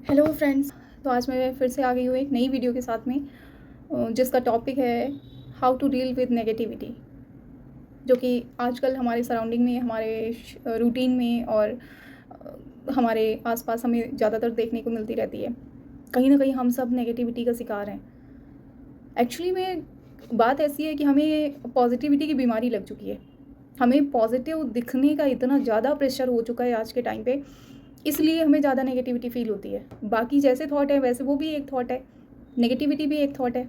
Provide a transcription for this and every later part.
Hello friends. तो आज मैं फिर से आ गई हूँ एक नई वीडियो के साथ में, जिसका टॉपिक है how to deal with negativity, जो कि आजकल हमारे सराउंडिंग में, हमारे रूटीन में और हमारे आसपास हमें ज़्यादातर देखने को मिलती रहती है। कहीं ना कहीं हम सब नेगेटिविटी का शिकार हैं। एक्चुअली में बात ऐसी है कि हमें पॉजिटिविटी की बीमारी लग चुकी है। हमें पॉजिटिव दिखने का इतना ज़्यादा प्रेशर हो चुका है आज के टाइम पे, इसलिए हमें ज़्यादा नेगेटिविटी फील होती है। बाकी जैसे थॉट है वैसे वो भी एक थॉट है, नेगेटिविटी भी एक थॉट है।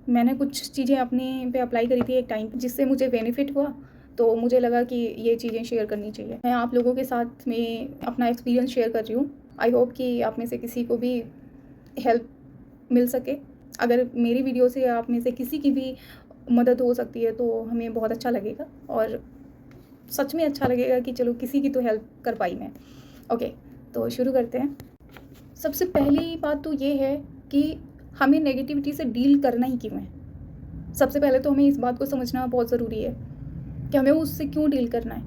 मैंने कुछ चीज़ें अपने पे अप्लाई करी थी एक टाइम, जिससे मुझे बेनिफिट हुआ, तो मुझे लगा कि ये चीज़ें शेयर करनी चाहिए। मैं आप लोगों के साथ में अपना एक्सपीरियंस शेयर कर रही हूँ। आई होप कि आप में से किसी को भी हेल्प मिल सके। अगर मेरी वीडियो से आप में से किसी की भी मदद हो सकती है तो हमें बहुत अच्छा लगेगा, और सच में अच्छा लगेगा कि चलो किसी की तो हेल्प कर पाई मैं। ओके, तो शुरू करते हैं। सबसे पहली बात तो ये है कि हमें नेगेटिविटी से डील करना ही क्यों है। सबसे पहले तो हमें इस बात को समझना बहुत ज़रूरी है कि हमें उससे क्यों डील करना है।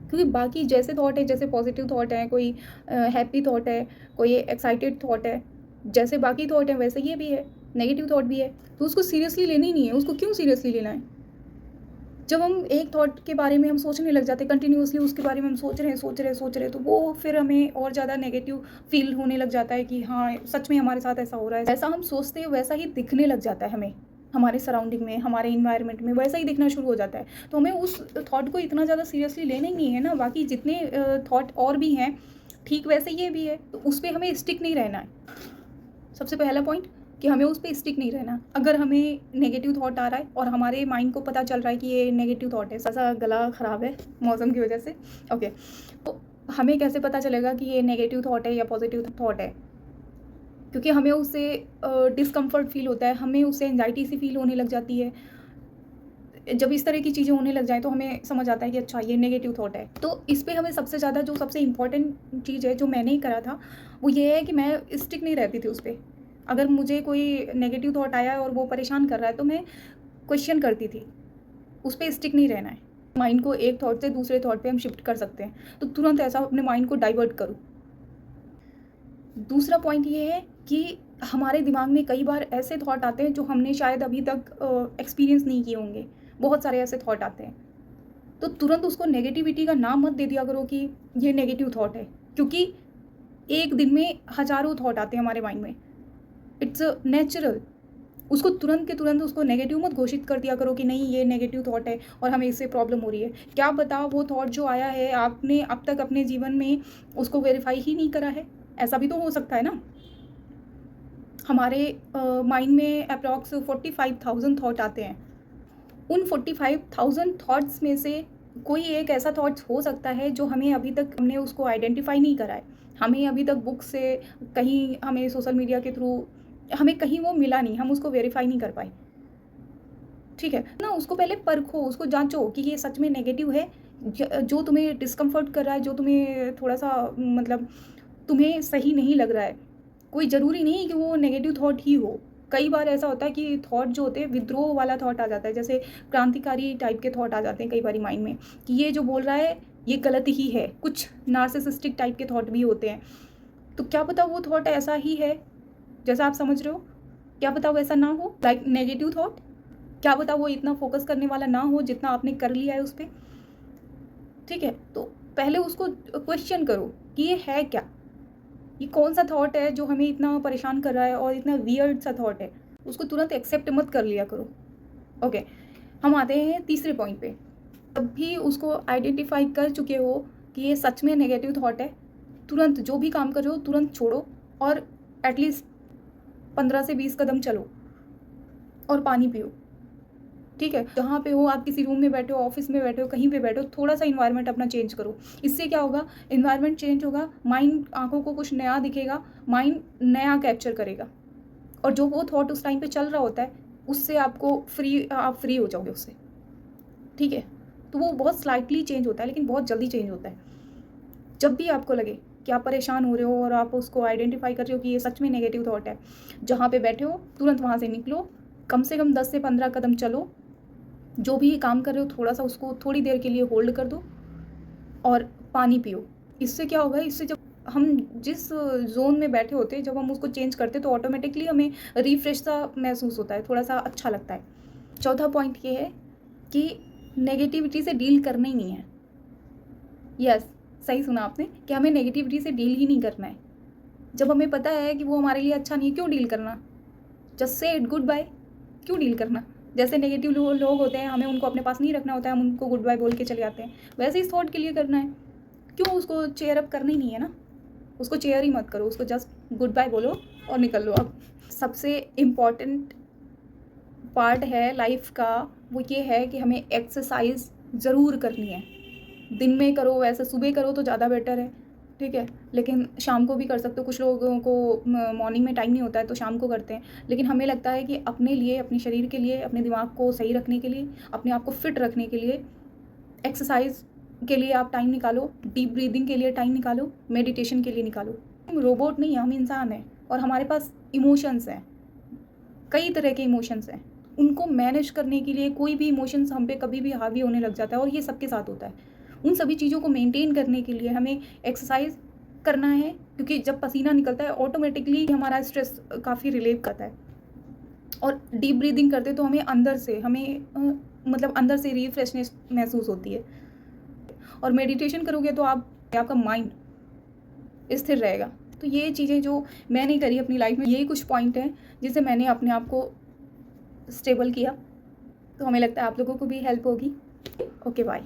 क्योंकि बाकी जैसे थॉट है, जैसे पॉजिटिव थॉट है, कोई हैप्पी थॉट है, कोई एक्साइटेड थॉट है, जैसे बाकी थॉट है वैसे ये भी है, नेगेटिव थॉट भी है। तो उसको सीरियसली लेना ही नहीं है। उसको क्यों सीरियसली लेना है? जब हम एक थॉट के बारे में हम सोचने लग जाते हैं, कंटिन्यूअसली उसके बारे में हम सोच रहे हैं, तो वो फिर हमें और ज़्यादा नेगेटिव फील होने लग जाता है कि हाँ सच में हमारे साथ ऐसा हो रहा है। ऐसा हम सोचते हैं वैसा ही दिखने लग जाता है हमें, हमारे सराउंडिंग में, हमारे इन्वायरमेंट में वैसा ही दिखना शुरू हो जाता है। तो हमें उस थॉट को इतना ज़्यादा सीरियसली लेना ही नहीं है ना। बाकी जितने थॉट और भी हैं ठीक वैसे ये भी है, तो उस पर हमें स्टिक नहीं रहना है। सबसे पहला पॉइंट कि हमें उस पर स्टिक नहीं रहना। अगर हमें नेगेटिव थॉट आ रहा है और हमारे माइंड को पता चल रहा है कि ये नेगेटिव थॉट है, ऐसा गला ख़राब है मौसम की वजह से, ओके, तो हमें कैसे पता चलेगा कि ये नेगेटिव थॉट है या पॉजिटिव थॉट है? क्योंकि हमें उससे डिस्कम्फर्ट फील होता है, हमें उससे एंजाइटी सी फील होने लग जाती है। जब इस तरह की चीज़ें होने लग जाए तो हमें समझ आता है कि अच्छा ये नेगेटिव थॉट है। तो इस पे हमें सबसे ज़्यादा जो सबसे इम्पॉर्टेंट चीज़ है जो मैंने ही करा था, वो ये है कि मैं स्टिक नहीं रहती थी उस पर। अगर मुझे कोई नेगेटिव थॉट आया और वो परेशान कर रहा है तो मैं क्वेश्चन करती थी। उस पर स्टिक नहीं रहना है। माइंड को एक थॉट से दूसरे थॉट पे हम शिफ्ट कर सकते हैं, तो तुरंत ऐसा अपने माइंड को डाइवर्ट करो। दूसरा पॉइंट ये है कि हमारे दिमाग में कई बार ऐसे थॉट आते हैं जो हमने शायद अभी तक एक्सपीरियंस नहीं किए होंगे। बहुत सारे ऐसे थॉट आते हैं, तो तुरंत उसको नेगेटिविटी का नाम मत दे दिया करो कि ये नेगेटिव थॉट है, क्योंकि एक दिन में हज़ारों थॉट आते हैं हमारे माइंड में। It's natural. उसको तुरंत के तुरंत उसको नेगेटिव मत घोषित कर दिया करो कि नहीं ये नेगेटिव थॉट है और हमें इससे प्रॉब्लम हो रही है। क्या पता वो थॉट जो आया है आपने अब तक अपने जीवन में उसको वेरीफाई ही नहीं करा है। ऐसा भी तो हो सकता है ना। हमारे माइंड में अप्रॉक्स 45,000 थॉट आते हैं। उन 45,000 थॉट्स में से कोई एक ऐसा थॉट्स हो सकता है जो हमें अभी तक हमने उसको आइडेंटिफाई नहीं करा है। हमें अभी तक बुक से, कहीं हमें सोशल मीडिया के थ्रू हमें कहीं वो मिला नहीं, हम उसको वेरीफाई नहीं कर पाए। ठीक है ना, उसको पहले परखो, उसको जांचो कि ये सच में नेगेटिव है। जो तुम्हें डिस्कम्फर्ट कर रहा है, जो तुम्हें थोड़ा सा मतलब तुम्हें सही नहीं लग रहा है, कोई ज़रूरी नहीं कि वो नेगेटिव थॉट ही हो। कई बार ऐसा होता है कि थॉट जो होते हैं विद्रोह वाला थॉट आ जाता है, जैसे क्रांतिकारी टाइप के थॉट आ जाते हैं कई बार माइंड में कि ये जो बोल रहा है ये गलत ही है। कुछ नार्सिसिस्टिक टाइप के थॉट भी होते हैं। तो क्या पता वो थॉट ऐसा ही है जैसा आप समझ रहे हो, क्या पता वैसा ना हो, लाइक नेगेटिव थॉट। क्या पता वो इतना फोकस करने वाला ना हो जितना आपने कर लिया है उस पर। ठीक है, तो पहले उसको क्वेश्चन करो कि ये है क्या, ये कौन सा थॉट है जो हमें इतना परेशान कर रहा है और इतना वियर्ड सा थॉट है। उसको तुरंत एक्सेप्ट मत कर लिया करो। ओके, हम आते हैं तीसरे पॉइंट पे। तब भी उसको आइडेंटिफाई कर चुके हो कि ये सच में नेगेटिव थॉट है, तुरंत जो भी काम कर रहे हो तुरंत छोड़ो और एटलीस्ट 15 से 20 कदम चलो और पानी पियो। ठीक है, जहाँ पे हो आप, किसी रूम में बैठे हो, ऑफिस में बैठे हो, कहीं पे बैठे हो, थोड़ा सा इन्वायरमेंट अपना चेंज करो। इससे क्या होगा, इन्वायरमेंट चेंज होगा, माइंड, आंखों को कुछ नया दिखेगा, माइंड नया कैप्चर करेगा, और जो वो थॉट उस टाइम पे चल रहा होता है उससे आपको आप फ्री हो जाओगे उससे। ठीक है, तो वो बहुत स्लाइटली चेंज होता है लेकिन बहुत जल्दी चेंज होता है। जब भी आपको लगे कि आप परेशान हो रहे हो और आप उसको आइडेंटिफाई कर रहे हो कि ये सच में नेगेटिव थॉट है, जहाँ पे बैठे हो तुरंत वहाँ से निकलो, कम से कम 10 से 15 कदम चलो, जो भी काम कर रहे हो थोड़ा सा उसको थोड़ी देर के लिए होल्ड कर दो और पानी पियो। इससे क्या होगा, इससे जब हम जिस जोन में बैठे होते हैं, जब हम उसको चेंज करते तो ऑटोमेटिकली हमें रिफ्रेश सा महसूस होता है, थोड़ा सा अच्छा लगता है। चौथा पॉइंट ये है कि नेगेटिविटी से डील करना ही नहीं है। यस, सही सुना आपने कि हमें नेगेटिविटी से डील ही नहीं करना है। जब हमें पता है कि वो हमारे लिए अच्छा नहीं है, क्यों डील करना? Just say it goodbye. क्यों डील करना? जैसे नेगेटिव लोग होते हैं, हमें उनको अपने पास नहीं रखना होता है, हम उनको गुड बाय बोल के चले जाते हैं। वैसे इस थॉट के लिए करना है, क्यों उसको चेयर अप करना ही नहीं है ना, उसको चेयर ही मत करो, उसको जस्ट गुड बाय बोलो और निकल लो। अब सबसे इम्पॉर्टेंट पार्ट है लाइफ का, वो ये है कि हमें एक्सरसाइज ज़रूर करनी है। दिन में करो, वैसे सुबह करो तो ज़्यादा बेटर है, ठीक है, लेकिन शाम को भी कर सकते हो। कुछ लोगों को मॉर्निंग में टाइम नहीं होता है तो शाम को करते हैं, लेकिन हमें लगता है कि अपने लिए, अपने शरीर के लिए, अपने दिमाग को सही रखने के लिए, अपने आप को फिट रखने के लिए, एक्सरसाइज के लिए आप टाइम निकालो, डीप ब्रीदिंग के लिए टाइम निकालो, मेडिटेशन के लिए निकालो। हम रोबोट नहीं हैं, हम इंसान हैं और हमारे पास इमोशंस हैं, कई तरह के इमोशंस हैं। उनको मैनेज करने के लिए कोई भी इमोशंस हम पे कभी भी हावी होने लग जाता है और ये सबके साथ होता है। उन सभी चीज़ों को मेंटेन करने के लिए हमें एक्सरसाइज करना है, क्योंकि जब पसीना निकलता है ऑटोमेटिकली हमारा स्ट्रेस काफ़ी रिलीव करता है। और डीप ब्रीदिंग करते तो हमें अंदर से मतलब अंदर से रिफ्रेशनेस महसूस होती है। और मेडिटेशन करोगे तो आपका माइंड स्थिर रहेगा। तो ये चीज़ें जो मैंने करी अपनी लाइफ में, यही कुछ पॉइंट हैं जिससे मैंने अपने आप को स्टेबल किया। तो हमें लगता है आप लोगों को भी हेल्प होगी। Okay, bye.